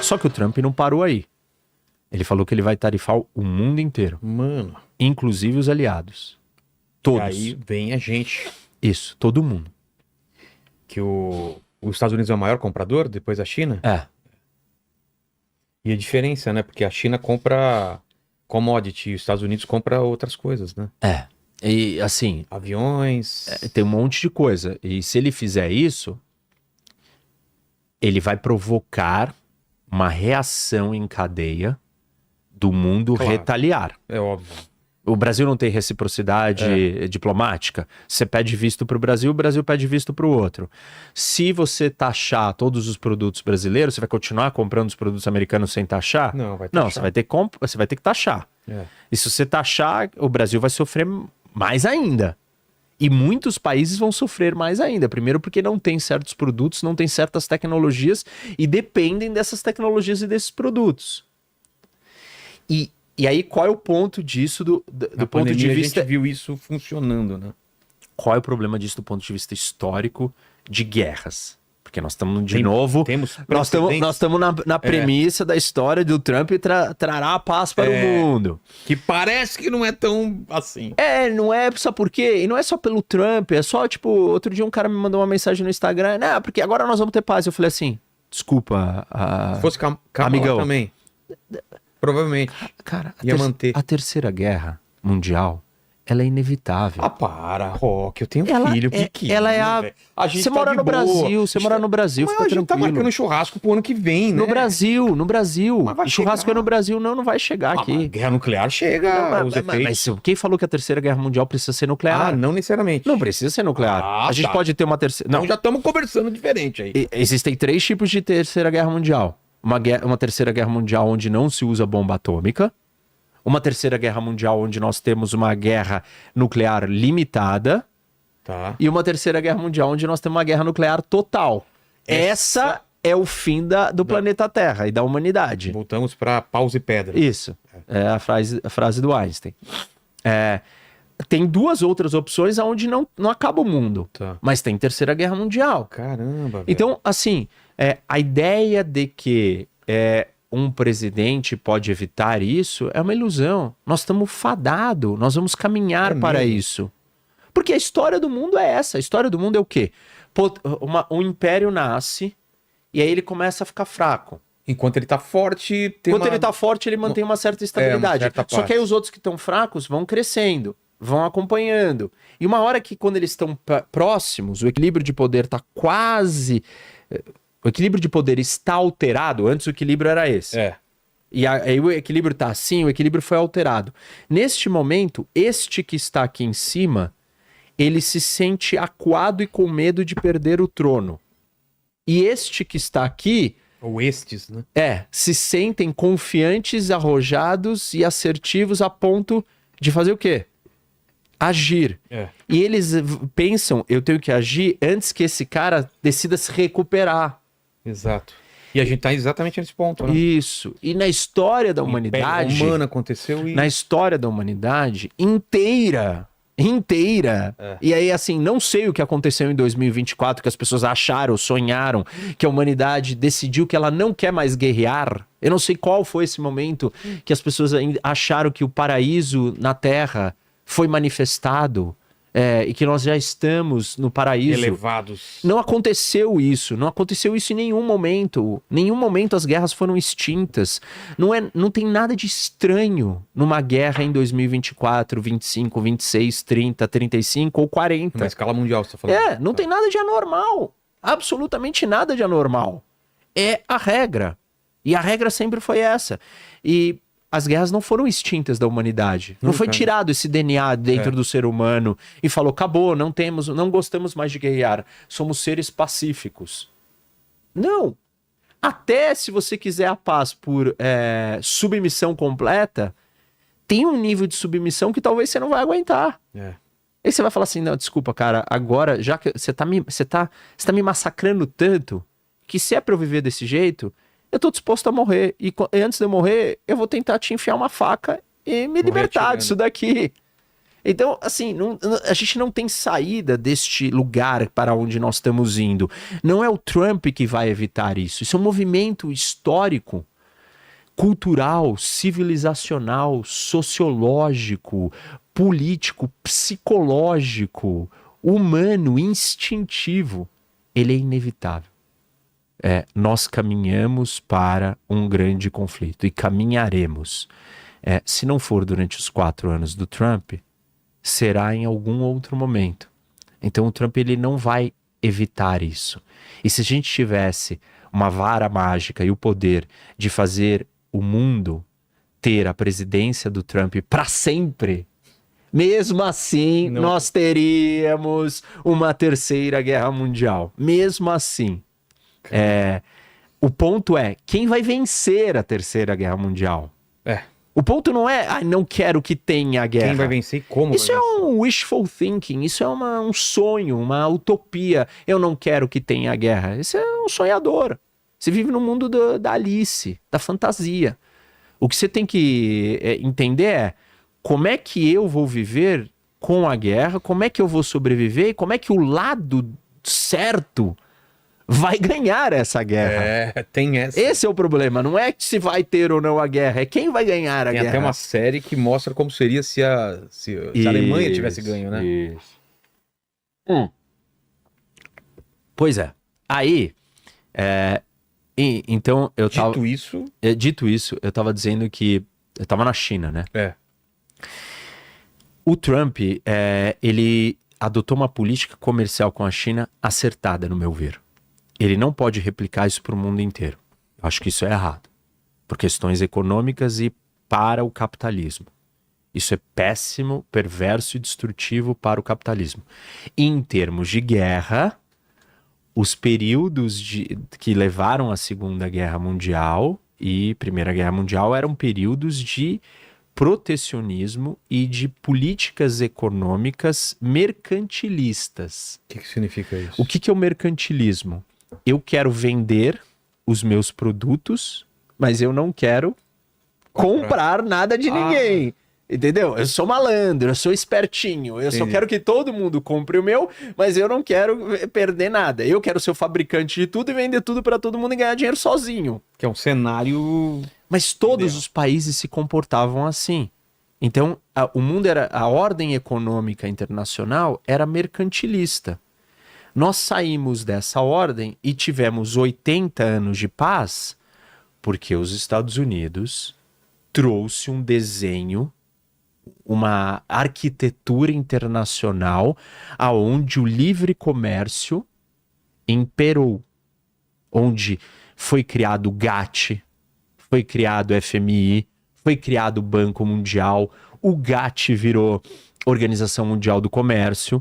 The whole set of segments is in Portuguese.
Só que o Trump não parou aí. Ele falou que ele vai tarifar o mundo inteiro. Mano. Inclusive os aliados. Todos. E aí vem a gente. Isso, todo mundo. Que os Estados Unidos é o maior comprador, depois da China. É. E a diferença, né? Porque a China compra commodity e os Estados Unidos compra outras coisas, né? É. E assim, Aviões. tem um monte de coisa. E se ele fizer isso, ele vai provocar uma reação em cadeia do mundo Claro. retaliar. É óbvio. O Brasil não tem reciprocidade diplomática. Você pede visto para o Brasil pede visto para o outro. Se você taxar todos os produtos brasileiros, você vai continuar comprando os produtos americanos sem taxar? Não, vai Não, taxar. você vai ter que taxar. É. E se você taxar, o Brasil vai sofrer mais ainda. E muitos países vão sofrer mais ainda. Primeiro porque não tem certos produtos, não tem certas tecnologias e dependem dessas tecnologias e desses produtos. E aí, qual é o ponto disso do ponto de vista... A gente viu isso funcionando, né? Qual é o problema disso do ponto de vista histórico de guerras? Porque nós estamos, novo... Nós estamos na premissa da história do Trump trará a paz para o mundo. Que parece que não é tão assim. Não é só por quê? E não é só pelo Trump, é só, tipo... Outro dia um cara me mandou uma mensagem no Instagram, né? Porque agora nós vamos ter paz. Eu falei assim, desculpa... Se fosse Kamala amigão. também. Provavelmente. Cara, ia manter. A Terceira Guerra Mundial, ela é inevitável. Ah, para, Rock, eu tenho Ela filho é- pequeno. ela é a- velho. A gente Você tá mora de no boa. Brasil, você mora no Brasil, Mas fica a gente tá tranquilo. marcando churrasco pro ano que vem, né? No Brasil. Mas vai E churrasco chegar. é no Brasil, não vai chegar Ah, aqui. mas guerra nuclear chega, os efeitos. Mas quem falou que a Terceira Guerra Mundial precisa ser nuclear? Não necessariamente. Não precisa ser nuclear. Ah, A gente tá. pode ter uma terceira... Não, Então já estamos conversando diferente aí. existem 3 tipos de Terceira Guerra Mundial. Uma Terceira Guerra Mundial onde não se usa bomba atômica. Uma Terceira Guerra Mundial onde nós temos uma guerra nuclear limitada. Tá. E uma Terceira Guerra Mundial onde nós temos uma guerra nuclear total. Essa é o fim do planeta Terra e da humanidade. Voltamos para paus e pedra. Isso. É a frase do Einstein. Tem 2 outras opções onde não acaba o mundo. Tá. Mas tem Terceira Guerra Mundial. Caramba, velho. Então, assim, a ideia de que um presidente pode evitar isso é uma ilusão. Nós estamos fadados, nós vamos caminhar para mesmo? isso. Porque a história do mundo é essa. A história do mundo é o quê? Um império nasce e aí ele começa a ficar fraco. Enquanto ele tá forte, Quando ele tá forte, ele mantém uma certa estabilidade. certa Só paz. que aí os outros que estão fracos vão crescendo, vão acompanhando. E uma hora que quando eles estão próximos, o equilíbrio de poder tá quase... O equilíbrio de poder está alterado. Antes o equilíbrio era esse. E aí o equilíbrio tá assim, o equilíbrio foi alterado. Neste momento, este que está aqui em cima, ele se sente acuado e com medo de perder o trono. E este que está aqui... Ou estes, né? se sentem confiantes, arrojados e assertivos a ponto de fazer o quê? Agir. E eles pensam, eu tenho que agir antes que esse cara decida se recuperar. Exato. E a gente tá exatamente nesse ponto, né? Isso. E na história da humanidade... Império Romano aconteceu e... Na história da humanidade inteira... E aí, assim, não sei o que aconteceu em 2024, que as pessoas acharam, sonharam, que a humanidade decidiu que ela não quer mais guerrear. Eu não sei qual foi esse momento que as pessoas acharam que o paraíso na Terra foi manifestado e que nós já estamos no paraíso. Elevados. Não aconteceu isso em nenhum momento. Nenhum momento as guerras foram extintas. Não tem nada de estranho numa guerra em 2024, 25, 26, 30, 35 ou 40. Na escala mundial, você tá falando. Não tem nada de anormal. Absolutamente nada de anormal. É a regra. E a regra sempre foi essa. E as guerras não foram extintas da humanidade. Não foi tirado esse DNA dentro do ser humano e falou, acabou, não gostamos mais de guerrear. Somos seres pacíficos. Não. Até se você quiser a paz por submissão completa, tem um nível de submissão que talvez você não vai aguentar. Aí você vai falar assim, não, desculpa, cara, agora, já que você tá me massacrando tanto, que se é pra eu viver desse jeito, eu tô disposto a morrer. E antes de eu morrer, eu vou tentar te enfiar uma faca e me libertar disso daqui. Então, assim, a gente não tem saída deste lugar para onde nós estamos indo. Não é o Trump que vai evitar isso. Isso é um movimento histórico, cultural, civilizacional, sociológico, político, psicológico, humano, instintivo. Ele é inevitável. Nós caminhamos para um grande conflito e caminharemos. Se não for durante os 4 anos do Trump, será em algum outro momento. Então o Trump ele não vai evitar isso. E se a gente tivesse uma vara mágica e o poder de fazer o mundo ter a presidência do Trump para sempre, mesmo assim nós teríamos uma terceira guerra mundial. Mesmo assim. O ponto é, quem vai vencer a terceira guerra mundial? O ponto não é, não quero que tenha guerra. Quem vai vencer e como isso vai vencer? Um wishful thinking, isso é um sonho, uma utopia. Eu não quero que tenha guerra. Isso é um sonhador. Você vive no mundo da Alice, da fantasia. O que você tem que entender é como é que eu vou viver com a guerra, como é que eu vou sobreviver e como é que o lado certo vai ganhar essa guerra. Tem essa. Esse é o problema, não é se vai ter ou não a guerra, é quem vai ganhar a guerra. Tem até uma série que mostra como seria se a Alemanha tivesse ganho, né? Isso. Pois é. Aí, então eu tava... Dito isso, eu tava dizendo que eu tava na China, né? O Trump, ele adotou uma política comercial com a China acertada, no meu ver. Ele não pode replicar isso para o mundo inteiro. Eu acho que isso é errado. Por questões econômicas e para o capitalismo. Isso é péssimo, perverso e destrutivo para o capitalismo. Em termos de guerra, os períodos que levaram à Segunda Guerra Mundial e Primeira Guerra Mundial eram períodos de protecionismo e de políticas econômicas mercantilistas. O que significa isso? O que é o mercantilismo? Eu quero vender os meus produtos, mas eu não quero comprar nada de ninguém. Entendeu? Eu sou malandro, eu sou espertinho, eu só quero que todo mundo compre o meu, mas eu não quero perder nada. Eu quero ser o fabricante de tudo e vender tudo para todo mundo e ganhar dinheiro sozinho. Que é um cenário... Mas todos os países se comportavam assim. Então, o mundo a ordem econômica internacional era mercantilista. Nós saímos dessa ordem e tivemos 80 anos de paz porque os Estados Unidos trouxe um desenho, uma arquitetura internacional aonde o livre comércio imperou, onde foi criado o GATT, foi criado o FMI, foi criado o Banco Mundial, o GATT virou Organização Mundial do Comércio,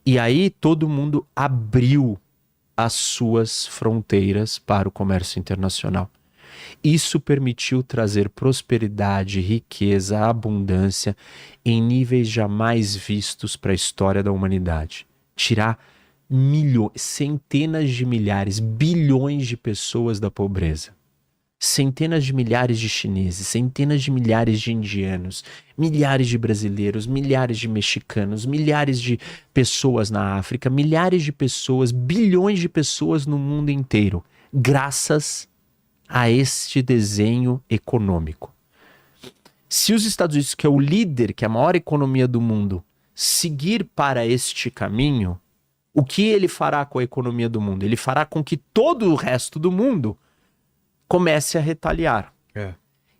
e aí todo mundo abriu as suas fronteiras para o comércio internacional. Isso permitiu trazer prosperidade, riqueza, abundância em níveis jamais vistos para a história da humanidade. Tirar milhões, centenas de milhares, bilhões de pessoas da pobreza. Centenas de milhares de chineses, centenas de milhares de indianos, milhares de brasileiros, milhares de mexicanos, milhares de pessoas na África, milhares de pessoas, bilhões de pessoas no mundo inteiro, graças a este desenho econômico. Se os Estados Unidos, que é o líder, que é a maior economia do mundo, seguir para este caminho, o que ele fará com a economia do mundo? Ele fará com que todo o resto do mundo comece a retaliar.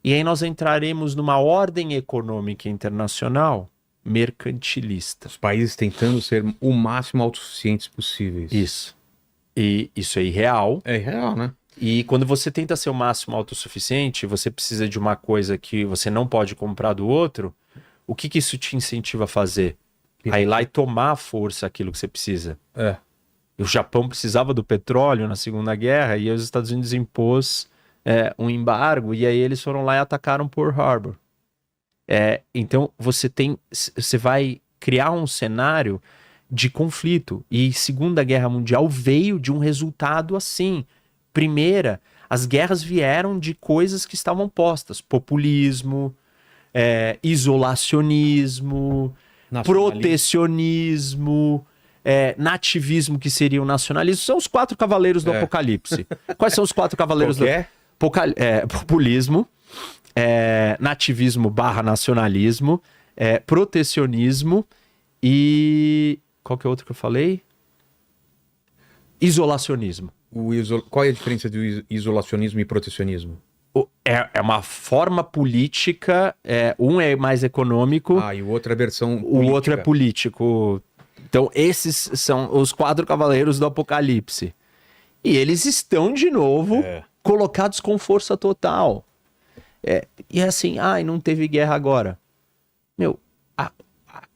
E aí nós entraremos numa ordem econômica internacional mercantilista. Os países tentando ser o máximo autossuficientes possíveis. Isso. E isso é irreal. É irreal, né? E quando você tenta ser o máximo autossuficiente, você precisa de uma coisa que você não pode comprar do outro, o que isso te incentiva a fazer? A ir lá e tomar à força aquilo que você precisa. O Japão precisava do petróleo na Segunda Guerra e os Estados Unidos impôs um embargo e aí eles foram lá e atacaram Pearl Harbor. Então você vai criar um cenário de conflito e Segunda Guerra Mundial veio de um resultado assim. Primeira, as guerras vieram de coisas que estavam postas. Populismo, isolacionismo, protecionismo, nativismo, que seria o nacionalismo. São os 4 cavaleiros do Apocalipse. Quais são os 4 cavaleiros do populismo, nativismo / nacionalismo, protecionismo e... Qual que é o outro que eu falei? Isolacionismo. Qual é a diferença do isolacionismo e protecionismo? É uma forma política, um é mais econômico. E o outro é a versão política. O outro é político. Então, esses são os 4 cavaleiros do Apocalipse. E eles estão, de novo, colocados com força total. E é assim, não teve guerra agora. Meu,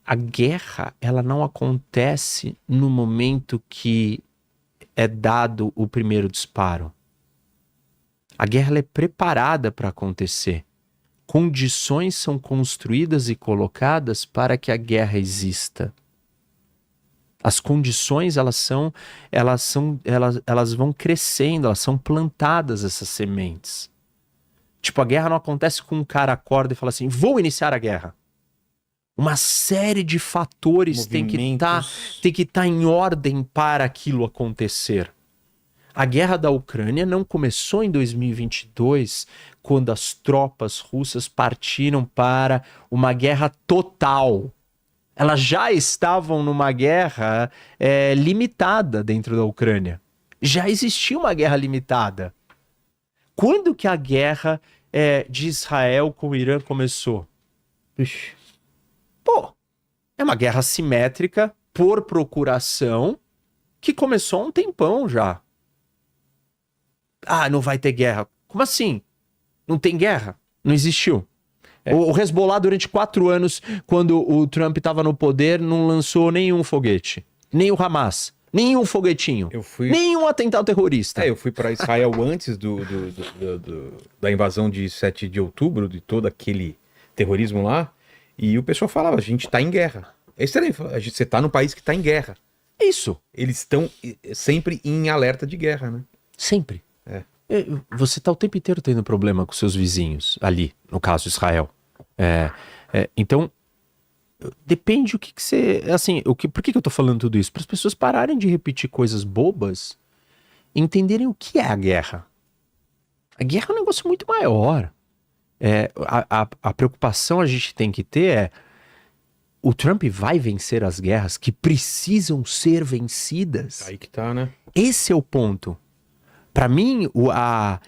a guerra, ela não acontece no momento que é dado o primeiro disparo. A guerra ela é preparada para acontecer. Condições são construídas e colocadas para que a guerra exista. As condições elas vão crescendo, elas são plantadas, essas sementes. Tipo, a guerra não acontece com um cara acorda e fala assim, vou iniciar a guerra. Uma série de fatores tem que estar em ordem para aquilo acontecer. A guerra da Ucrânia não começou em 2022, quando as tropas russas partiram para uma guerra total. Elas já estavam numa guerra limitada dentro da Ucrânia. Já existia uma guerra limitada. Quando que a guerra de Israel com o Irã começou? É uma guerra assimétrica por procuração que começou há um tempão já. Não vai ter guerra. Como assim? Não tem guerra? Não existiu. O Hezbollah, durante 4 anos, quando o Trump estava no poder, não lançou nenhum foguete. Nem o Hamas. Nenhum foguetinho. Nenhum atentado terrorista. Eu fui para Israel antes da invasão de 7 de outubro, de todo aquele terrorismo lá. E o pessoal falava, a gente tá em guerra. É estranho, você tá num país que tá em guerra. Isso. Eles estão sempre em alerta de guerra, né? Sempre. Você tá o tempo inteiro tendo problema com seus vizinhos, ali, no caso Israel. Então, depende o que você... Assim, por que eu tô falando tudo isso? Para as pessoas pararem de repetir coisas bobas e entenderem o que é a guerra. A guerra é um negócio muito maior. A preocupação a gente tem que ter o Trump vai vencer as guerras que precisam ser vencidas. Aí que tá, né? Esse é o ponto. Para mim, a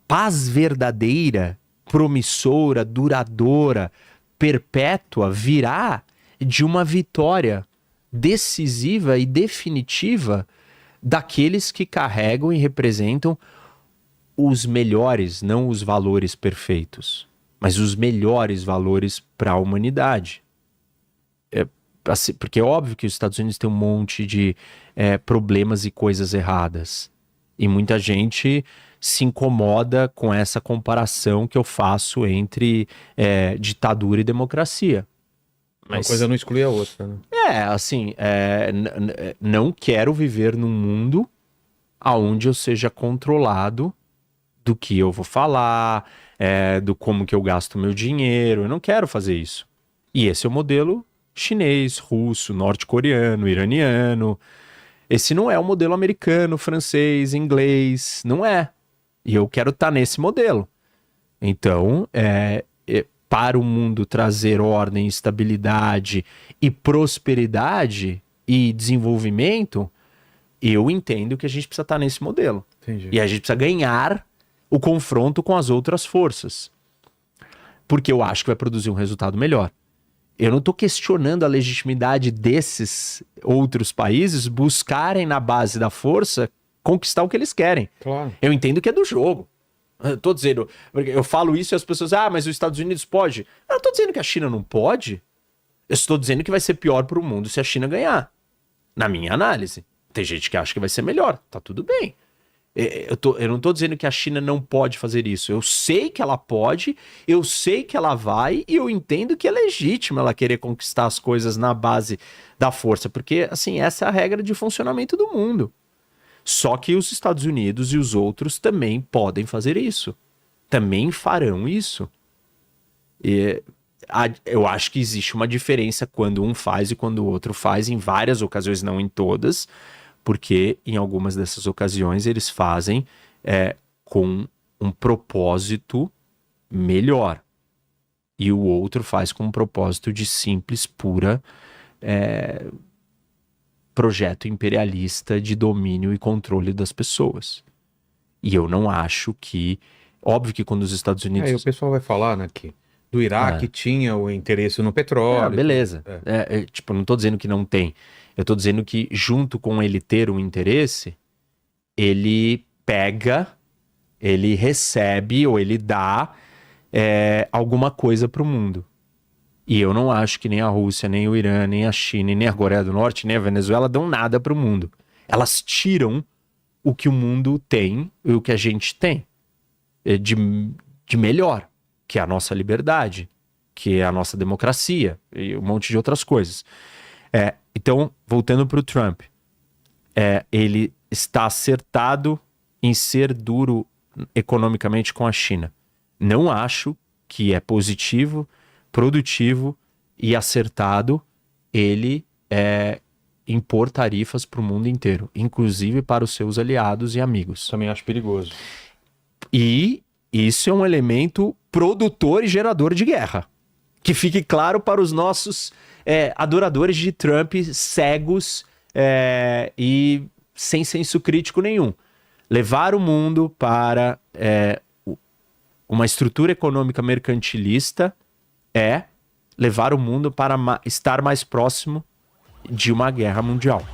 paz verdadeira, promissora, duradoura, perpétua, virá de uma vitória decisiva e definitiva daqueles que carregam e representam os melhores, não os valores perfeitos, mas os melhores valores para a humanidade. Porque é óbvio que os Estados Unidos têm um monte de problemas e coisas erradas. E muita gente se incomoda com essa comparação que eu faço entre ditadura e democracia. Mas uma coisa não exclui a outra, né? Não quero viver num mundo onde eu seja controlado do que eu vou falar, do como que eu gasto meu dinheiro. Eu não quero fazer isso. E esse é o modelo chinês, russo, norte-coreano, iraniano. Esse não é o modelo americano, francês, inglês. Não é. E eu quero estar nesse modelo. Então, para o mundo trazer ordem, estabilidade e prosperidade e desenvolvimento, eu entendo que a gente precisa estar nesse modelo. Entendi. E a gente precisa ganhar o confronto com as outras forças. Porque eu acho que vai produzir um resultado melhor. Eu não estou questionando a legitimidade desses outros países buscarem, na base da força, conquistar o que eles querem. Claro. Eu entendo que é do jogo. Eu tô dizendo, eu falo isso e as pessoas, mas os Estados Unidos pode. Eu não estou dizendo que a China não pode. Eu estou dizendo que vai ser pior para o mundo se a China ganhar. Na minha análise. Tem gente que acha que vai ser melhor. Tá tudo bem. Eu não tô dizendo que a China não pode fazer isso. Eu sei que ela pode, eu sei que ela vai e eu entendo que é legítimo ela querer conquistar as coisas na base da força, porque, assim, essa é a regra de funcionamento do mundo. Só que os Estados Unidos e os outros também podem fazer isso. Também farão isso. eu acho que existe uma diferença quando um faz e quando o outro faz, em várias ocasiões, não em todas, porque em algumas dessas ocasiões eles fazem com um propósito melhor. E o outro faz com um propósito de simples, pura projeto imperialista de domínio e controle das pessoas. E eu não acho que... Óbvio que quando os Estados Unidos... Aí o pessoal vai falar, né, que do Iraque tinha o interesse no petróleo. Beleza. Tipo, eu não tô dizendo que não tem. Eu tô dizendo que junto com ele ter um interesse, ele pega, ele recebe ou ele dá alguma coisa pro mundo. E eu não acho que nem a Rússia, nem o Irã, nem a China, nem a Coreia do Norte, nem a Venezuela dão nada pro mundo. Elas tiram o que o mundo tem e o que a gente tem de melhor, que é a nossa liberdade, que é a nossa democracia e um monte de outras coisas. Então, voltando pro Trump, ele está acertado em ser duro economicamente com a China. Não acho que é positivo, produtivo e acertado ele impor tarifas para o mundo inteiro, inclusive para os seus aliados e amigos. Também acho perigoso. E isso é um elemento produtor e gerador de guerra. Que fique claro para os nossos adoradores de Trump cegos e sem senso crítico nenhum. Levar o mundo para uma estrutura econômica mercantilista levar o mundo para estar mais próximo de uma guerra mundial.